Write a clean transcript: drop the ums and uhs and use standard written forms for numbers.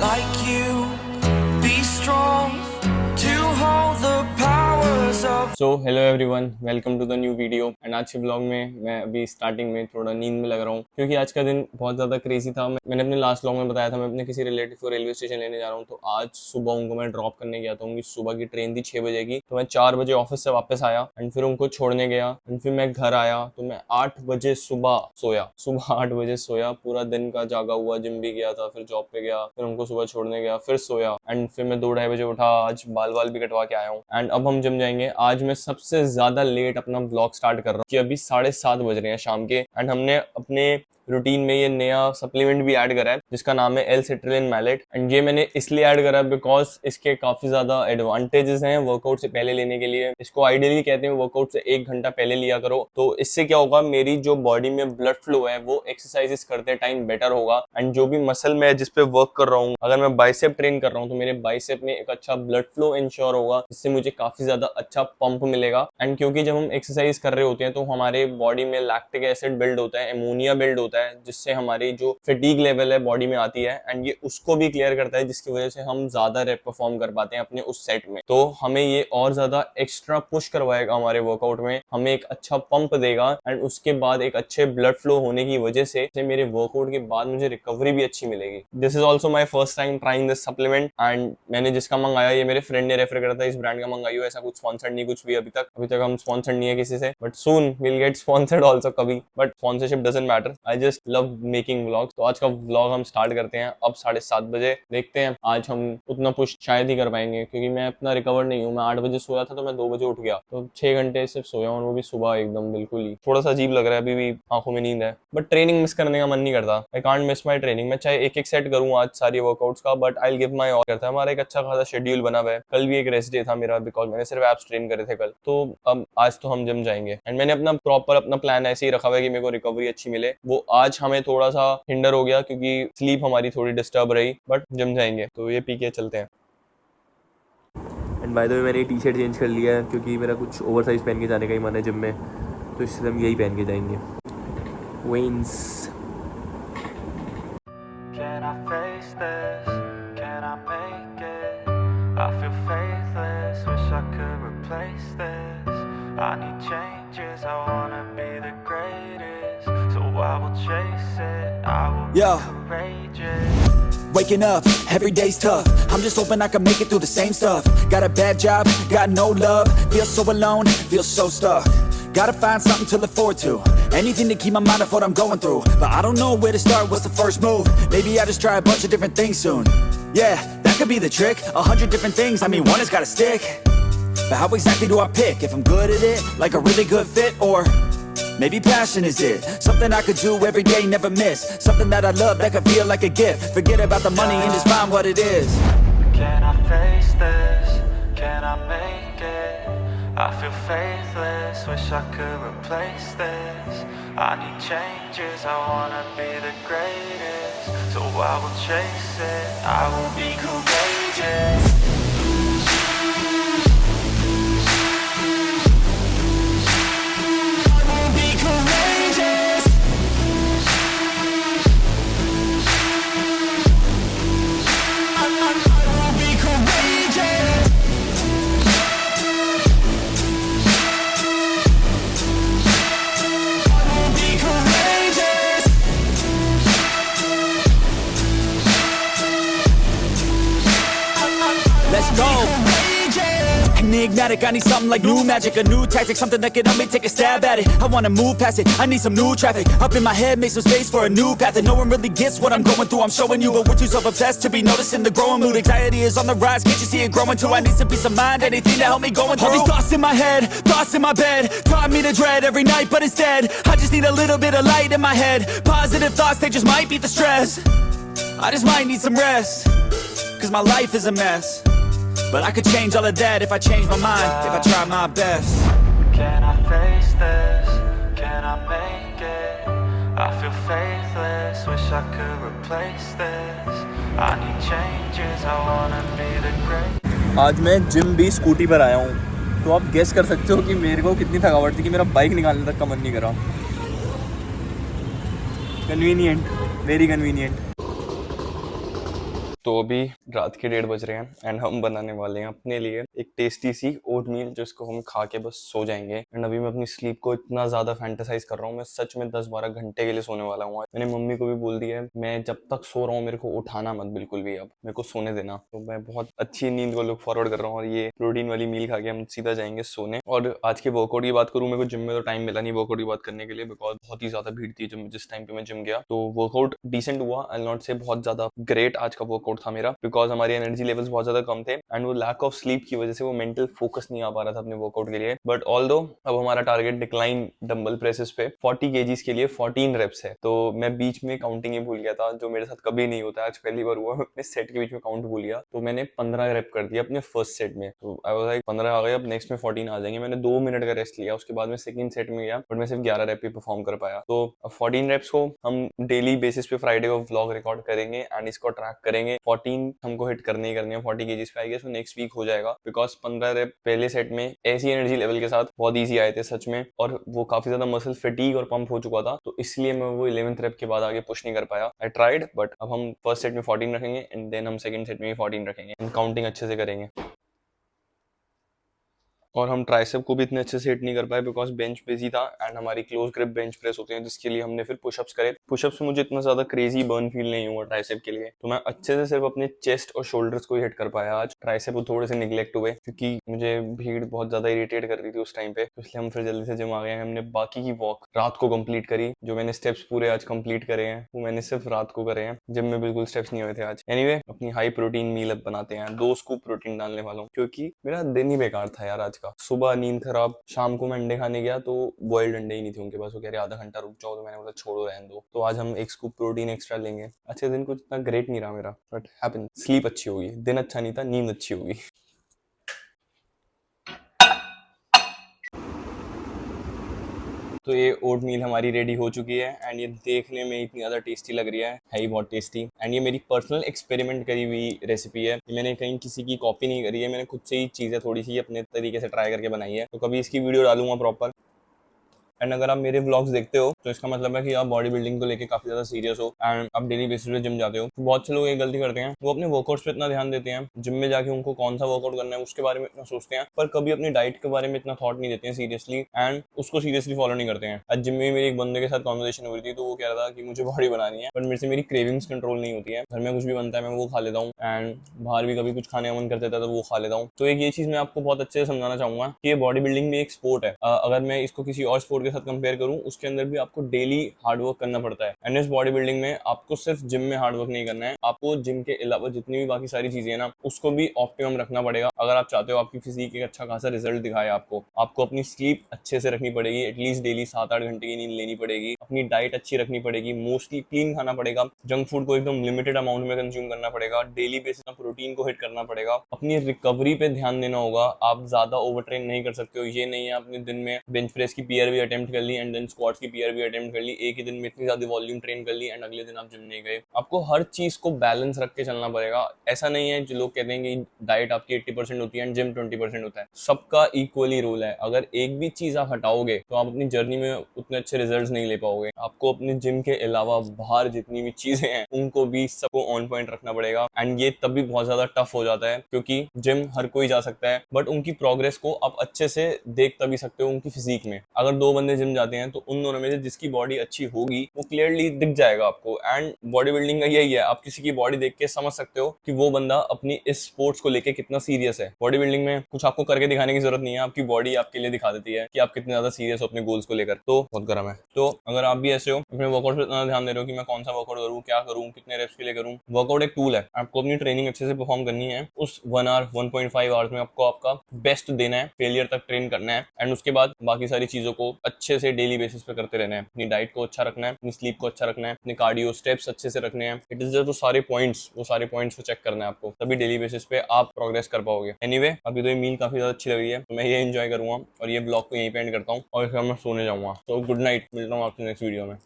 like you. Be strong to hold the powers of. So hello everyone, welcome to the new video. And आज के blog में मैं अभी starting में थोड़ा नींद में लग रहा हूँ क्योंकि आज का दिन बहुत ज़्यादा क्रेजी था। मैंने अपने लास्ट ब्लॉग में बताया था मैं अपने किसी रिलेटिव को रेलवे स्टेशन लेने जा रहा हूँ। तो आज सुबह उनको मैं ड्रॉप करने गया था। उनकी सुबह की ट्रेन थी 6 बजे की। तो मैं 4 बजे ऑफिस से वापस आया एंड फिर उनको छोड़ने गया एंड फिर मैं घर आया तो मैं 8 बजे सुबह सोया। सुबह 8 बजे सोया, पूरा दिन का जागा हुआ। जिम भी गया था, फिर जॉब पे गया, फिर उनको सुबह छोड़ने गया, फिर सोया एंड फिर मैं 2-2:30 बजे उठा। आज बाल भी कटवा के आया हूँ एंड अब हम जिम जाएंगे। आज मैं सबसे ज्यादा लेट अपना ब्लॉग स्टार्ट कर रहा हूँ कि अभी 7:30 बज रहे हैं शाम के एंड हमने अपने रूटीन में ये नया सप्लीमेंट भी ऐड करा है जिसका नाम है L-Citrulline मैलेट। एंड ये मैंने इसलिए ऐड करा है बिकॉज इसके काफी ज्यादा एडवांटेजेस हैं वर्कआउट से पहले लेने के लिए। इसको आइडियली कहते हैं वर्कआउट से 1 घंटा पहले लिया करो। तो इससे क्या होगा, मेरी जो बॉडी में ब्लड फ्लो है वो एक्सरसाइजेस करते टाइम बेटर होगा एंड जो भी मसल मैं जिस पे वर्क कर रहा हूँ, अगर मैं बाइसेप ट्रेन कर रहा हूँ तो मेरे बाइसेप में एक अच्छा ब्लड फ्लो इंश्योर होगा, जिससे मुझे काफी ज्यादा अच्छा पंप मिलेगा। एंड क्योंकि जब हम एक्सरसाइज कर रहे होते हैं तो हमारे बॉडी में लैक्टिक एसिड बिल्ड होता है, एमोनिया बिल्ड होता है, जिससे हमारी जो फटीग लेवल है बॉडी में आती है एंड ये उसको भी क्लियर करता है, जिसकी वजह से हम ज्यादा रेप परफॉर्म कर पाते हैं अपने उस सेट में। तो हमें ये और ज्यादा एक्स्ट्रा पुश करवाएगा हमारे वर्कआउट में, हमें एक अच्छा पंप देगा एंड उसके बाद एक अच्छे ब्लड फ्लो होने की वजह से मेरे वर्कआउट के बाद मुझे रिकवरी भी अच्छी मिलेगी। This is also my first time trying this supplement and मैंने जिसका मंगाया ये मेरे फ्रेंड ने रेफर करा था, इस ब्रांड का मंगाई। ऐसा कुछ स्पॉन्सर्ड नहीं कुछ भी अभी तक हम स्पॉन्सर्ड नहीं है किसी से, but soon will get sponsored also कभी। But sponsorship doesn't matter, I just love making vlogs. तो आज का व्लॉग हम स्टार्ट करते हैं अब 7:30 बजे। देखते हैं आज हम उतना पुश शायद ही कर पाएंगे क्योंकि मैं इतना रिकवर नहीं हूँ। मैं 8 बजे सोया था तो मैं 2 बजे उठ गया, तो 6 घंटे सिर्फ सोया और वो भी सुबह एकदम बिल्कुल ही। थोड़ा सा अजीब लग रहा है, अभी भी आंखों में नींद है, बट ट्रेनिंग मिस करने का मन नहीं करता। I can't miss my training. मैं चाहे एक सेट करूँ आज सारी वर्कआउट्स का, but I give my all करता है। हमारा एक अच्छा खासा शेड्यूल बना हुआ है। कल भी एक रेस्ट डे था मेरा बिकॉज मैंने सिर्फ एप्स ट्रेन करे थे कल। तो अब आज तो हम जिम जाएंगे एंड मैंने अपना प्रॉपर अपना प्लान ऐसे ही रखा हुआ है कि मेरे को रिकवरी अच्छी मिले। वो आज हमें थोड़ा सा हिंडर हो गया क्योंकि स्लीप हमारी थोड़ी डिस्टर्ब रही, बट जिम जाएंगे तो ये पी के चलते हैं। एंड बाय द वे मैंने टी शर्ट चेंज कर लिया है क्योंकि मेरा कुछ ओवर साइज पहन के जाने का ही मन है जिम में, तो इसलिए हम यही पहन के जाएंगे। Veins Can I face this? Can I make it? I feel faithless, wish I could replace this. I need changes, I wanna be the greatest. So I will chase it, I will be courageous. Waking up, every day's tough. I'm just hoping I can make it through the same stuff. Got a bad job, got no love. Feel so alone, feel so stuck. Gotta find something to look forward to. Anything to keep my mind off what I'm going through. But I don't know where to start, what's the first move? Maybe I just try a bunch of different things soon. Yeah, that could be the trick. 100 different things, I mean one has gotta stick. But how exactly do I pick? If I'm good at it, like a really good fit, or maybe passion is it? Something I could do every day, never miss. Something that I love that could feel like a gift. Forget about the money and just find what it is. Can I face this? Can I make it? I feel faithless, wish I could replace this. I need changes, I wanna be the greatest. So I will chase it, I will be courageous. Let's go. Enigmatic, I need something like new magic, a new tactic, something that can help me take a stab at it. I wanna move past it, I need some new traffic. Up in my head, make some space for a new path. And no one really gets what I'm going through, I'm showing you. But we're too self-obsessed to be noticing the growing mood. Anxiety is on the rise, can't you see it growing too? I need some peace of mind, anything to help me going through. All these thoughts in my head, thoughts in my bed, taught me to dread every night, but instead I just need a little bit of light in my head. Positive thoughts, they just might beat the stress. I just might need some rest, cause my life is a mess. But I could change all of that if I change my mind, if I try my best. Can I face this? Can I make it? I feel faithless, wish I could replace this. I need changes, I wanna be the great. आज मैं gym भी scooty पर आया हूँ, तो आप guess कर सकते हो कि मेरे को कितनी थकावट थी कि मेरा बाइक निकालने तक का मन नहीं करा। Convenient, very convenient. तो अभी रात के 1:30 बज रहे हैं एंड हम बनाने वाले हैं अपने लिए एक टेस्टी सी ओट मील जिसको हम खा के बस सो जाएंगे। एंड अभी मैं अपनी स्लीप को इतना ज्यादा फैंटेसाइज कर रहा हूँ, मैं सच में 10-12 घंटे के लिए सोने वाला हूँ। मैंने मम्मी को भी बोल दिया है मैं जब तक सो रहा हूँ मेरे को उठाना मत बिल्कुल भी, अब मेरे को सोने देना। तो मैं बहुत अच्छी नींद को लुक फॉरवर्ड कर रहा हूँ और ये प्रोटीन वाली मील खा के हम सीधा जाएंगे सोने। और आज के वर्कआउट की बात करूँ, मेरे को जिम में तो टाइम मिला नहीं वर्कआउट की बात करने के लिए बिकॉज बहुत ही ज्यादा भीड़ थी जिस टाइम पे मैं जिम गया। तो वर्कआउट डिसेंट हुआ, आई नॉट से बहुत ज्यादा ग्रेट आज का वर्कआउट था मेरा बिकॉज हमारी एनर्जी लेवल्स बहुत ज्यादा कम थे एंड वो लैक ऑफ स्लीप की वजह से वो मेंटल फोकस नहीं आ पा रहा था अपने वर्कआउट के लिए। बट ऑल्दो अब हमारा टारगेट डिक्लाइन डंबल प्रेसेस पे 40 केजीज के लिए 14 रेप्स है। तो मैं बीच में काउंटिंग ही भूल गया था, जो मेरे साथ कभी नहीं होता, आज पहली बार हुआ। मैं अपने सेट के बीच में काउंट भूल गया, तो मैंने 15 रेप कर दिया अपने फर्स्ट सेट में। तो आई वाज लाइक 15 आ गए, अब नेक्स्ट में 14 आ जाएंगे। मैंने 2 मिनट का रेस्ट लिया, उसके बाद में सेकंड सेट में गया बट मैं सिर्फ 11 रेप ही परफॉर्म कर पाया। तो 14 रेप्स को हम डेली बेसिस पे फ्राइडे को व्लॉग रिकॉर्ड करेंगे एंड इसको ट्रैक करेंगे। 14 हमको हिट करने ही करनी है 40 केजीज पे आएगी, तो नेक्स्ट वीक हो जाएगा बिकॉज 15 रेप पहले सेट में ऐसी एनर्जी लेवल के साथ बहुत ईजी आए थे सच में, और वो काफी ज्यादा मसल फटीग और पंप हो चुका था, तो इसलिए मैं वो 11th रेप के बाद आगे पुश नहीं कर पाया। आई ट्राइड बट अब हम फर्स्ट सेट में 14 रखेंगे एंड देन हम सेकंड सेट में भी 14 रखेंगे एंड काउंटिंग अच्छे से करेंगे। और हम ट्राइसेप को भी इतने अच्छे से हिट नहीं कर पाए बिकॉज बेंच बिजी था एंड हमारी क्लोज ग्रिप बेंच प्रेस होते हैं जिसके लिए हमने फिर पुशअप्स करे। पुशअप्स में मुझे इतना ज्यादा क्रेजी बर्न फील नहीं हुआ ट्राइसेप के लिए, तो मैं अच्छे से सिर्फ अपने चेस्ट और शोल्डर्स को ही हिट कर पाया आज। ट्राइसेप को थोड़े से निग्लेक्ट हुए क्योंकि मुझे भीड़ बहुत ज्यादा इरिटेट कर रही थी उस टाइम पे, तो इसलिए हम फिर जल्दी से जिम आ गए। हमने बाकी की वॉक रात को कंप्लीट करी, जो मैंने स्टेप्स पूरे आज कंप्लीट करे हैं वो मैंने सिर्फ रात को करे हैं, जिम में बिल्कुल स्टेप्स नहीं हुए थे आज। एनीवे अपनी हाई प्रोटीन मील अब बनाते हैं, 2 स्कूप प्रोटीन डालने वाला हूँ क्योंकि मेरा दिन ही बेकार था यार आज का। सुबह नींद खराब, शाम को मैं अंडे खाने गया तो बॉइल्ड अंडे ही नहीं थे उनके पास, वो कह रहे आधा घंटा रुक जाओ, तो मैंने बोला छोड़ो रहने दो। तो आज हम 1 स्कूप प्रोटीन एक्स्ट्रा लेंगे। अच्छे दिन कुछ इतना ग्रेट नहीं रहा मेरा बट हैपन, स्लीप अच्छी होगी, दिन अच्छा नहीं था, नींद अच्छी होगी। तो ये ओट मील हमारी रेडी हो चुकी है एंड ये देखने में इतनी ज़्यादा टेस्टी लग रही है ही बहुत टेस्टी। एंड ये मेरी पर्सनल एक्सपेरिमेंट करी हुई रेसिपी है, मैंने कहीं किसी की कॉपी नहीं करी है, मैंने खुद से ही चीज़ें थोड़ी सी अपने तरीके से ट्राई करके बनाई है। तो कभी इसकी वीडियो डालूंगा प्रॉपर। एंड अगर आप मेरे व्लॉग्स देखते हो तो इसका मतलब है कि आप बॉडी बिल्डिंग को लेके काफी ज्यादा सीरियस हो एंड आप डेली बेसिस पे जिम जाते हो। तो बहुत से लोग ये गलती करते हैं, वो अपने वर्कआउट्स पे इतना ध्यान देते हैं, जिम में जाके उनको कौन सा वर्कआउट करना है उसके बारे में इतना सोचते हैं, पर कभी अपनी डाइट के बारे में इतना थॉट नहीं देते हैं सीरियसली एंड उसको सीरियसली फॉलो नहीं करते हैं। आज जिम में मेरी एक बंदे के साथ कॉन्वर्सेशन हो रही थी, तो वो कह रहा था कि मुझे बॉडी बनानी है बट मेरे से मेरी क्रेविंग्स कंट्रोल नहीं होती है, घर में कुछ भी बनता है मैं वो खा लेता हूँ एंड बाहर भी कभी कुछ खाने का मन कर देता है तो वो खा लेता हूँ। तो एक ये चीज मैं आपको बहुत अच्छे से समझाना चाहूंगा कि ये बॉडी बिल्डिंग में एक स्पोर्ट है। अगर मैं इसको किसी और स्पोर्ट के साथ कंपेयर करूँ, उसके अंदर भी आपको डेली हार्डवर्क करना पड़ता है एंड इस बॉडी बिल्डिंग में आपको सिर्फ जिम में हार्डवर्क नहीं करना है, आपको जिम के अलावा जितनी भी बाकी सारी चीजें हैं ना उसको भी ऑप्टिमम रखना पड़ेगा अगर आप चाहते हो आपकी फिजिक एक अच्छा खासा रिजल्ट दिखाए। आपको अपनी स्लीप अच्छे से रखनी पड़ेगी, एटलीस्ट डेली 7-8 घंटे की नींद लेनी पड़ेगी, अपनी डाइट अच्छी रखनी पड़ेगी, मोस्टली क्लीन खाना पड़ेगा, जंक फूड को एकदम लिमिटेड अमाउंट में कंज्यूम करना पड़ेगा, डेली बेसिस में प्रोटीन को हिट करना पड़ेगा, अपनी रिकवरी पे ध्यान देना होगा। आप ज्यादा ओवर ट्रेन नहीं कर सकते हो, ये नहीं है आपने दिन में बेंच प्रेस की पीआर भी अटेम्प्ट कर ली एंड देन स्क्वाट्स की पीआर भी अटेम्प्ट कर ली, एक ही दिन में इतनी ज्यादा वॉल्यूम ट्रेन कर ली एंड अगले दिन आप जिम नहीं गए। आपको हर चीज को बैलेंस रख के चलना पड़ेगा। ऐसा नहीं है जो लोग कहते हैं कि डाइट आपकी 80% होती है एंड जिम 20% होता है, सबका इक्वली रोल है। अगर एक भी चीज आप हटाओगे तो आप अपनी जर्नी में उतने अच्छे रिजल्ट्स नहीं ले पाओगे। आपको अपने जिम के अलावा बाहर जितनी भी चीजें हैं उनको भी सबको ऑन पॉइंट रखना पड़ेगा एंड ये तब भी बहुत ज्यादा टफ हो जाता है क्योंकि जिम हर कोई जा सकता है बट उनकी प्रोग्रेस को आप अच्छे से देख तभी सकते हो उनकी फिजिक में। अगर 2 बंदे जिम जाते हैं तो उन दोनों में से जिसकी बॉडी अच्छी होगी वो क्लियरली दिख जाएगा आपको। एंड बॉडी बिल्डिंग का यही है, आप किसी की बॉडी देख के समझ सकते हो कि वो बंदा अपनी इस स्पोर्ट्स को लेके कितना सीरियस है। बॉडी बिल्डिंग में कुछ आपको करके दिखाने की जरूरत नहीं है, आपकी बॉडी आपके लिए दिखा देती है कि आप कितने ज्यादा सीरियस हो अपने गोल्स को लेकर। तो बहुत गर्म है। तो अगर आप भी ऐसे हो, अपने वर्कआउट पे इतना ध्यान दे रहे हो कि मैं कौन सा वर्कआउट करूँ, क्या करूँ, कितने रेप्स के लिए करूँ, वर्कआउट एक टूल है। आपको अपनी ट्रेनिंग अच्छे से परफॉर्म करनी है, उस 1 आवर 1.5 आवर्स में आपको आपका बेस्ट देना है, फेलियर तक ट्रेन करना है एंड उसके बाद बाकी सारी चीजों को अच्छे से डेली बेसिस पे करते रहना है। अपनी डाइट को अच्छा रखना है, अपनी स्लीप को अच्छा रखना है, अपने कार्डियो स्टेप्स अच्छे से रखने हैं। इट इज जस्ट वो सारे पॉइंट्स को चेक करना है आपको, तभी डेली बेसिस पे आप प्रोग्रेस कर पाओगे। एनीवे अभी तो ये मील काफी ज्यादा अच्छी लग रही है तो मैं ये एंजॉय करूंगा और ये ब्लॉग को यहीं पे एंड करता हूँ और फिर मैं सोने जाऊंगा। तो गुड नाइट, मिलता हूँ आपसे नेक्स्ट वीडियो में।